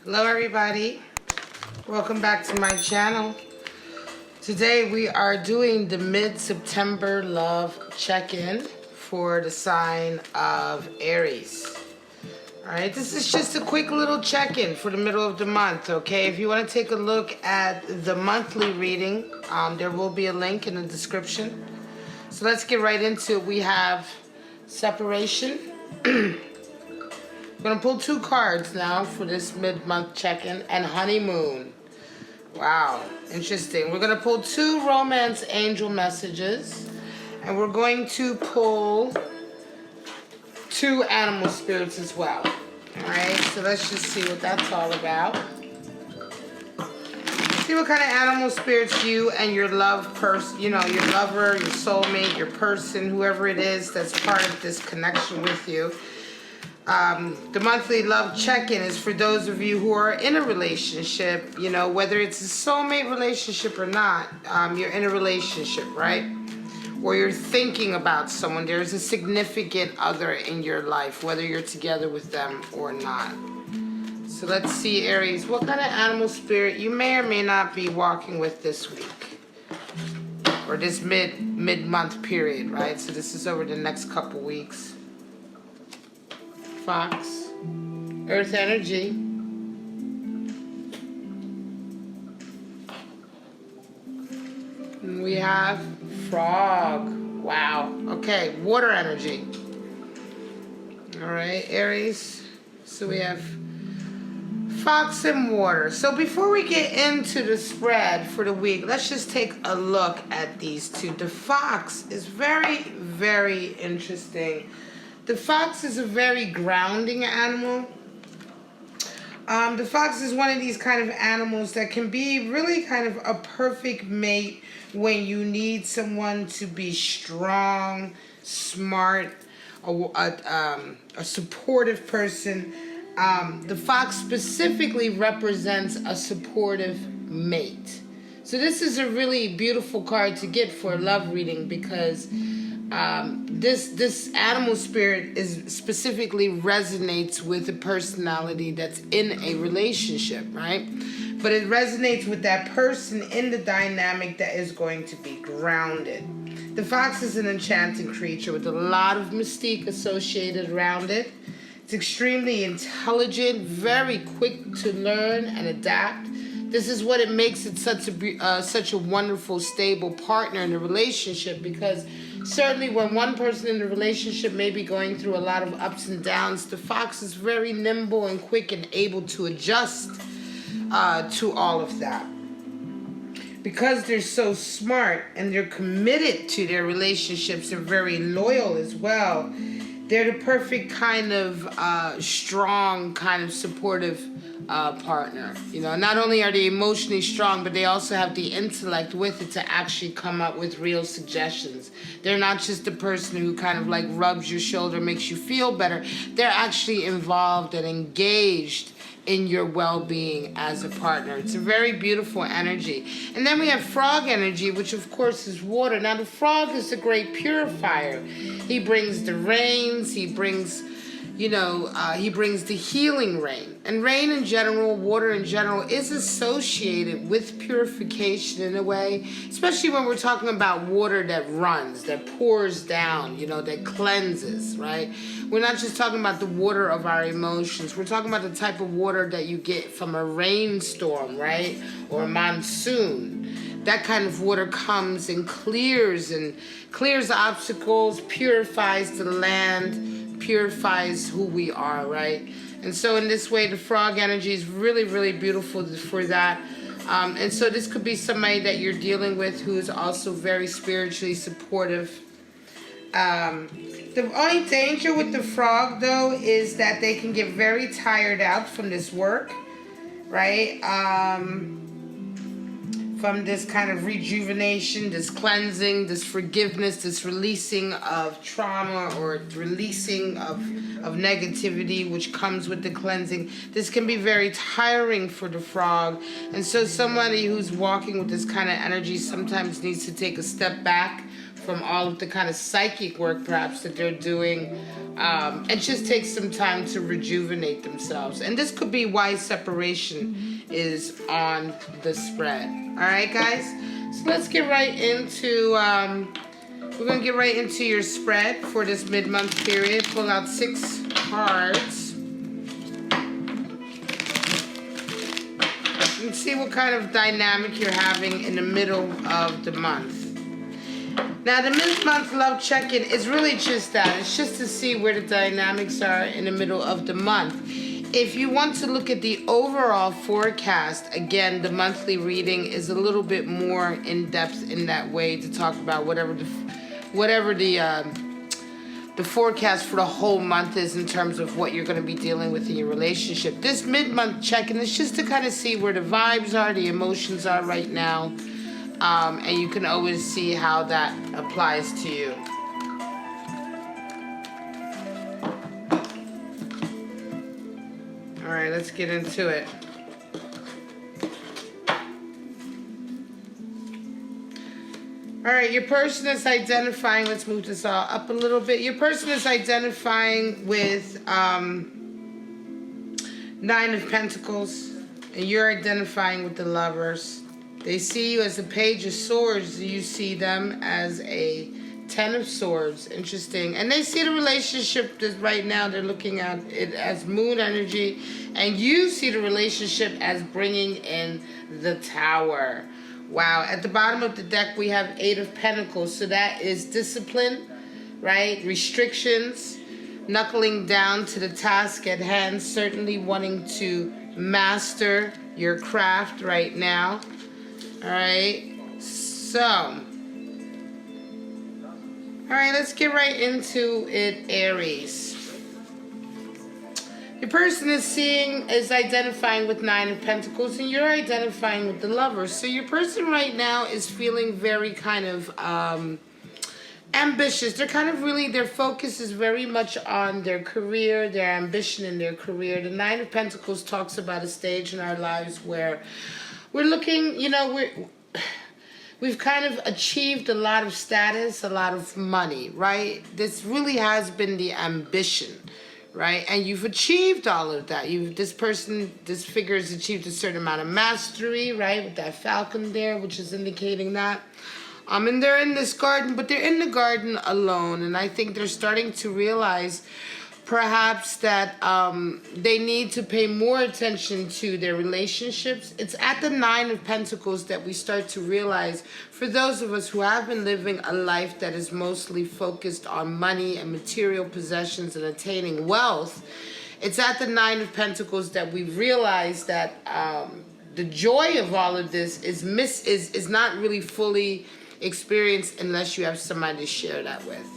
Hello everybody, welcome back to my channel. Today we are doing the mid-September love check-in for the sign of Aries. Alright, this is just a quick little check-in for the middle of the month, okay? If you want to take a look at the monthly reading, there will be a link in the description. So let's get right into it. We have separation. I'm going to pull two cards now for this mid-month check-in, and honeymoon. Wow, interesting. We're going to pull two romance angel messages, and we're going to pull two animal spirits as well. All right, so let's just see what that's all about. See what kind of animal spirits you and your love person, your lover, your soulmate, your person, whoever it is that's part of this connection with you. The monthly love check-in is for those of you who are in a relationship, whether it's a soulmate relationship or not, you're in a relationship, right? Or you're thinking about someone. There's a significant other in your life, whether you're together with them or not. So let's see, Aries, what kind of animal spirit you may or may not be walking with this week, or this mid-month period, right? So this is over the next couple weeks. Fox, earth energy, and we have frog. Wow. Okay, water energy. All right, Aries. So we have fox and water. So before we get into the spread for the week, let's just take a look at these two. The fox is very, very interesting. The fox is a very grounding animal. The fox is one of these kind of animals that can be really kind of a perfect mate when you need someone to be strong, smart, a supportive person. The fox specifically represents a supportive mate. So this is a really beautiful card to get for a love reading, because this animal spirit is specifically resonates with a personality that's in a relationship, right? But it resonates with that person in the dynamic that is going to be grounded. The fox is an enchanting creature with a lot of mystique associated around it. It's extremely intelligent, very quick to learn and adapt. This is what it makes it such a wonderful, stable partner in a relationship, because certainly when one person in the relationship may be going through a lot of ups and downs, the fox is very nimble and quick and able to adjust to all of that. Because they're so smart and they're committed to their relationships, they're very loyal as well. They're the perfect kind of strong, kind of supportive partner. Not only are they emotionally strong, but they also have the intellect with it to actually come up with real suggestions. They're not just the person who kind of like rubs your shoulder, makes you feel better. They're actually involved and engaged in your well-being as a partner. It's a very beautiful energy. And then we have frog energy, which of course is water. Now the frog is a great purifier. He brings the rains, he brings the healing rain. And rain in general, water in general, is associated with purification in a way, especially when we're talking about water that runs, that pours down, that cleanses, right? We're not just talking about the water of our emotions. We're talking about the type of water that you get from a rainstorm, right? Or a monsoon. That kind of water comes and clears obstacles, purifies the land, purifies who we are, right? And so in this way, the frog energy is really, really beautiful for that. And so this could be somebody that you're dealing with who is also very spiritually supportive. The only danger with the frog, though, is that they can get very tired out from this work, right? From this kind of rejuvenation, this cleansing, this forgiveness, this releasing of trauma, or releasing of negativity, which comes with the cleansing. This can be very tiring for the frog. And so somebody who's walking with this kind of energy sometimes needs to take a step back from all of the kind of psychic work perhaps that they're doing, and just take some time to rejuvenate themselves. And this could be why separation is on the spread. All right, guys? So let's get right into, we're going to get right into your spread for this mid-month period. Pull out 6 cards. And see what kind of dynamic you're having in the middle of the month. Now, the mid-month love check-in is really just that. It's just to see where the dynamics are in the middle of the month. If you want to look at the overall forecast, again, the monthly reading is a little bit more in-depth in that way to talk about whatever the forecast for the whole month is in terms of what you're going to be dealing with in your relationship. This mid-month check-in is just to kind of see where the vibes are, the emotions are right now. And you can always see how that applies to you. All right, let's get into it. All right, your person is identifying, let's move this all up a little bit. Your person is identifying with 9 of Pentacles, and you're identifying with the Lovers. They see you as a Page of Swords. You see them as a 10 of Swords. Interesting. And they see the relationship that right now they're looking at it as moon energy. And you see the relationship as bringing in the Tower. Wow. At the bottom of the deck, we have 8 of Pentacles. So that is discipline, right? Restrictions, knuckling down to the task at hand. Certainly wanting to master your craft right now. All right, so, all right, let's get right into it, Aries. Your person is identifying with 9 of Pentacles, and you're identifying with the Lovers. So your person right now is feeling very kind of ambitious. They're kind of really, their focus is very much on their career, their ambition in their career. The 9 of Pentacles talks about a stage in our lives where we're looking, you know, we've kind of achieved a lot of status, a lot of money, right? This really has been the ambition, right? And you've achieved all of that. This figure has achieved a certain amount of mastery, right? With that falcon there, which is indicating that. And they're in this garden, but they're in the garden alone. And I think they're starting to realize perhaps that they need to pay more attention to their relationships. It's at the 9 of Pentacles that we start to realize, for those of us who have been living a life that is mostly focused on money and material possessions and attaining wealth, it's at the 9 of Pentacles that we realize that the joy of all of this is not really fully experienced unless you have somebody to share that with.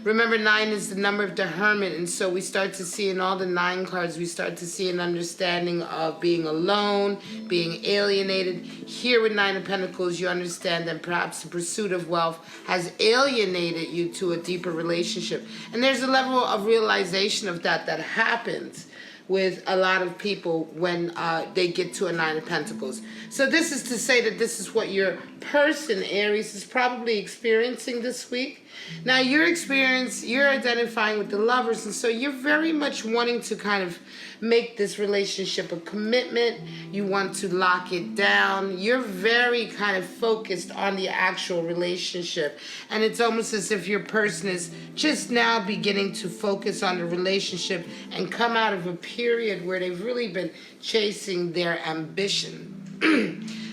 Remember, 9 is the number of the Hermit, and so we start to see in all the 9 cards, we start to see an understanding of being alone, being alienated. Here with 9 of Pentacles, you understand that perhaps the pursuit of wealth has alienated you to a deeper relationship. And there's a level of realization of that happens with a lot of people when they get to a 9 of Pentacles. So this is to say that this is what your person, Aries, is probably experiencing this week. Now you're identifying with the Lovers, and so you're very much wanting to kind of make this relationship a commitment. You want to lock it down. You're very kind of focused on the actual relationship, and it's almost as if your person is just now beginning to focus on the relationship and come out of a period where they've really been chasing their ambition.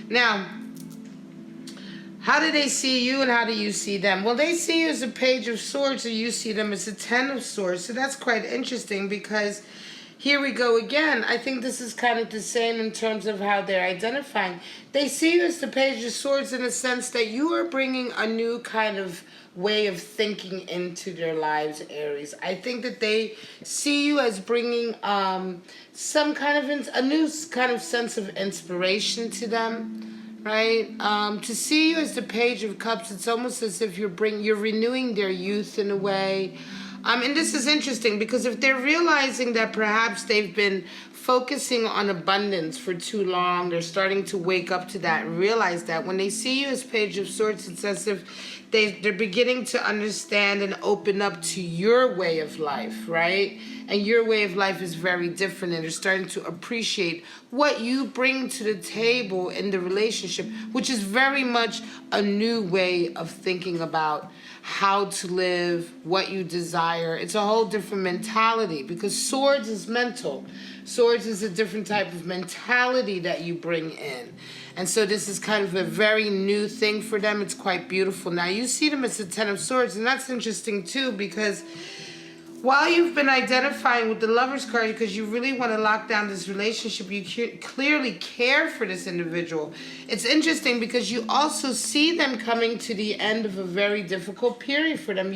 Now, how do they see you and how do you see them? Well, they see you as a Page of Swords, and you see them as a 10 of Swords. So that's quite interesting, because here we go again. I think this is kind of the same in terms of how they're identifying. They see you as the Page of Swords in a sense that you are bringing a new kind of way of thinking into their lives, Aries. I think that they see you as bringing some kind of a new kind of sense of inspiration to them. Right? To see you as the Page of Cups, it's almost as if you're renewing their youth in a way. And this is interesting, because if they're realizing that perhaps they've been focusing on abundance for too long, they're starting to wake up to that and realize that when they see you as Page of Swords, it's as if they're beginning to understand and open up to your way of life, right? And your way of life is very different, and they're starting to appreciate what you bring to the table in the relationship, which is very much a new way of thinking about how to live, what you desire. It's a whole different mentality, because swords is mental. Swords is a different type of mentality that you bring in. And so this is kind of a very new thing for them. It's quite beautiful. Now you see them as the Ten of Swords, and that's interesting too, because while you've been identifying with the Lover's card because you really want to lock down this relationship, you clearly care for this individual. It's interesting because you also see them coming to the end of a very difficult period for them.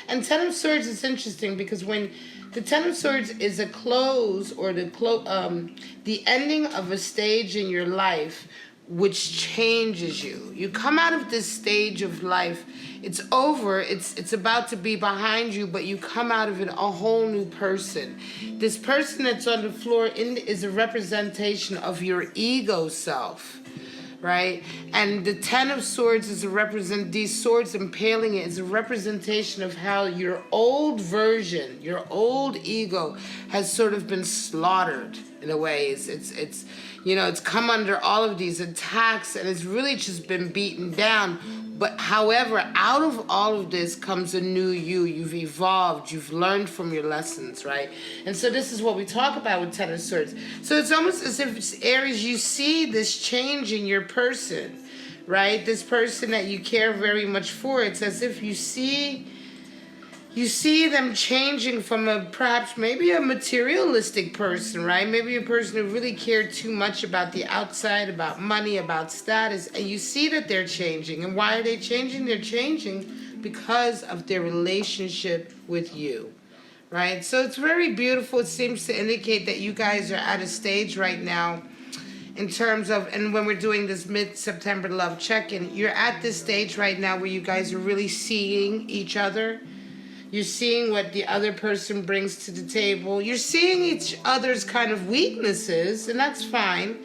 And Ten of Swords is interesting because when the Ten of Swords is a close, or the ending of a stage in your life which changes you. You come out of this stage of life. It's over. It's about to be behind you, but you come out of it a whole new person. This person that's on the floor is a representation of your ego self, right? And the Ten of Swords is these swords impaling it is a representation of how your old version, your old ego has sort of been slaughtered in a way. It's it's come under all of these attacks, and it's really just been beaten down. But however, out of all of this comes a new you. You've evolved. You've learned from your lessons, right? And so this is what we talk about with Ten of Swords. So it's almost as if, Aries, you see this change in your person, right? This person that you care very much for. It's as if you see them changing from perhaps maybe a materialistic person, right? Maybe a person who really cared too much about the outside, about money, about status, and you see that they're changing. And why are they changing? They're changing because of their relationship with you, right? So it's very beautiful. It seems to indicate that you guys are at a stage right now in terms of, and when we're doing this mid-September love check-in, you're at this stage right now where you guys are really seeing each other. You're seeing what the other person brings to the table. You're seeing each other's kind of weaknesses, and that's fine.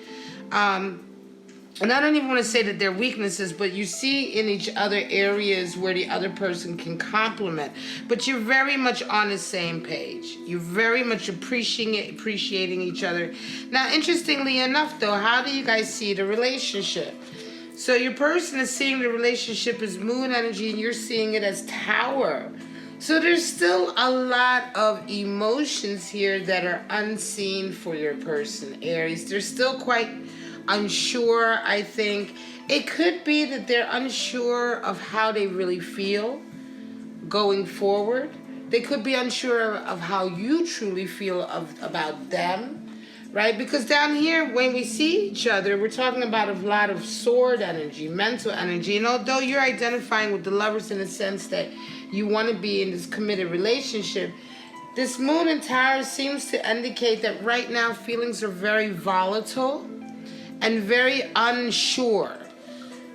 And I don't even want to say that they're weaknesses, but you see in each other areas where the other person can complement. But you're very much on the same page. You're very much appreciating each other. Now, interestingly enough, though, how do you guys see the relationship? So your person is seeing the relationship as moon energy, and you're seeing it as tower. So there's still a lot of emotions here that are unseen for your person, Aries. They're still quite unsure, I think. It could be that they're unsure of how they really feel going forward. They could be unsure of how you truly feel about them, right? Because down here, when we see each other, we're talking about a lot of sword energy, mental energy. And although you're identifying with the Lovers in the sense that you want to be in this committed relationship, this moon in Taurus seems to indicate that right now feelings are very volatile and very unsure,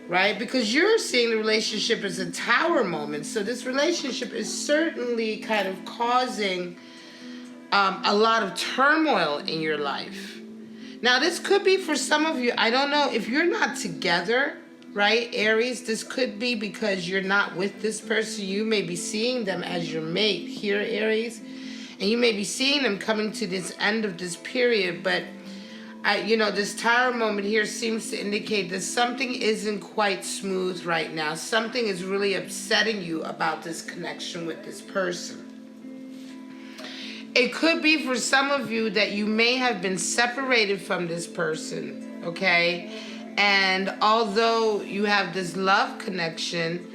right? Because you're seeing the relationship as a tower moment. So this relationship is certainly kind of causing a lot of turmoil in your life. Now, this could be for some of you, I don't know, if you're not together, right, Aries, this could be because you're not with this person. You may be seeing them as your mate here, Aries, and you may be seeing them coming to this end of this period, but this tower moment here seems to indicate that something isn't quite smooth right now. Something is really upsetting you about this connection with this person. It could be for some of you that you may have been separated from this person, okay? And although you have this love connection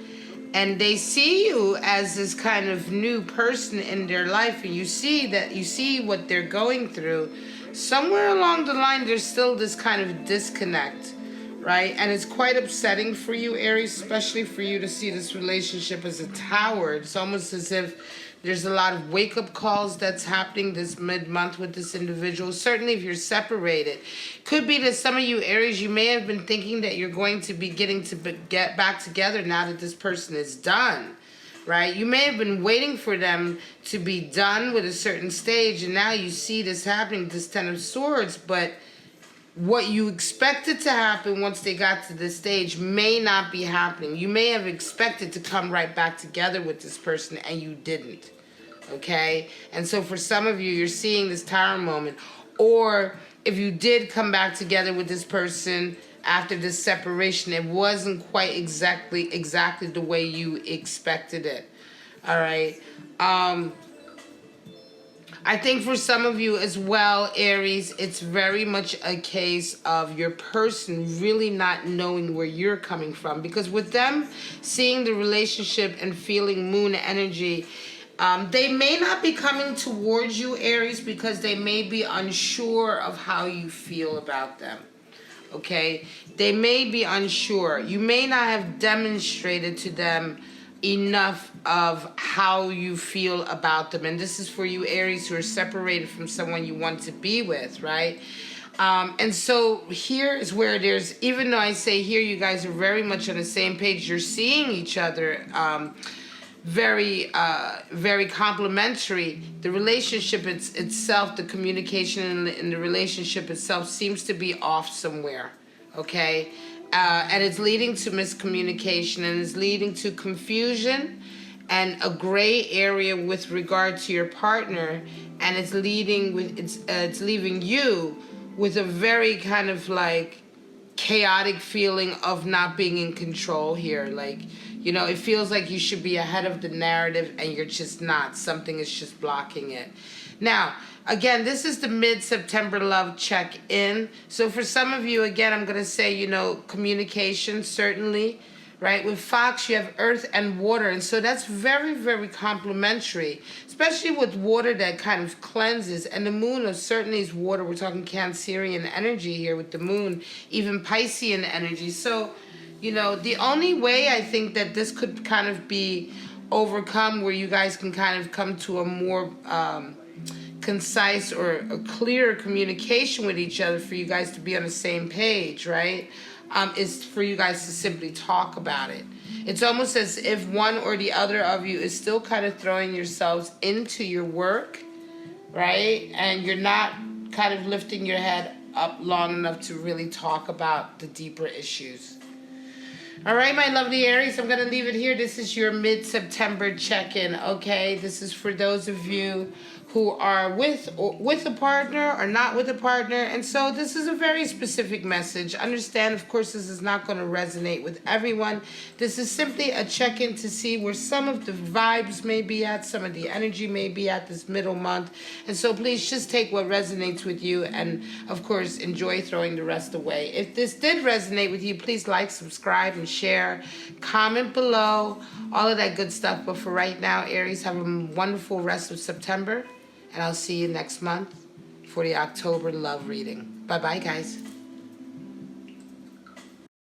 and they see you as this kind of new person in their life, and you see what they're going through, somewhere along the line there's still this kind of disconnect, right? And it's quite upsetting for you, Aries, especially for you to see this relationship as a tower. It's almost as if there's a lot of wake-up calls that's happening this mid-month with this individual. Certainly if you're separated. Could be that some of you, Aries, you may have been thinking that you're going to be getting to get back together now that this person is done, right? You may have been waiting for them to be done with a certain stage, and now you see this happening, this Ten of Swords, but what you expected to happen once they got to this stage may not be happening. You may have expected to come right back together with this person and you didn't. Okay? And so for some of you, you're seeing this tower moment. Or if you did come back together with this person after this separation, it wasn't quite exactly the way you expected it. All right? I think for some of you as well, Aries, it's very much a case of your person really not knowing where you're coming from. Because with them seeing the relationship and feeling moon energy, they may not be coming towards you, Aries, because they may be unsure of how you feel about them. Okay? They may be unsure. You may not have demonstrated to them enough of how you feel about them. And this is for you, Aries, who are separated from someone you want to be with, right? And so here is where there's, even though I say here you guys are very much on the same page, you're seeing each other very complementary. The relationship itself, the communication in the relationship itself seems to be off somewhere, okay? And it's leading to miscommunication, and it's leading to confusion and a gray area with regard to your partner, and it's leaving you with a very kind of like chaotic feeling of not being in control here. Like, you know, it feels like you should be ahead of the narrative and you're just not. Something is just blocking it. Now, again, this is the mid-September love check-in. So for some of you, again, I'm going to say, you know, communication, certainly, right? With Fox, you have earth and water. And so that's very, very complementary, especially with water that kind of cleanses. And the moon certainly is water. We're talking Cancerian energy here with the moon, even Piscean energy. So, you know, the only way I think that this could kind of be overcome, where you guys can kind of come to a more concise or a clearer communication with each other, for you guys to be on the same page, right? Is for you guys to simply talk about it. It's almost as if one or the other of you is still kind of throwing yourselves into your work, right? And you're not kind of lifting your head up long enough to really talk about the deeper issues. All right, my lovely Aries, I'm going to leave it here. This is your mid-September check-in, okay? This is for those of you who are with a partner or not with a partner. And so this is a very specific message. Understand, of course, this is not going to resonate with everyone. This is simply a check-in to see where some of the vibes may be at, some of the energy may be at this middle month. And so please just take what resonates with you and, of course, enjoy throwing the rest away. If this did resonate with you, please like, subscribe, and share. Comment below, all of that good stuff. But for right now, Aries, have a wonderful rest of September. And I'll see you next month for the October love reading. Bye-bye, guys.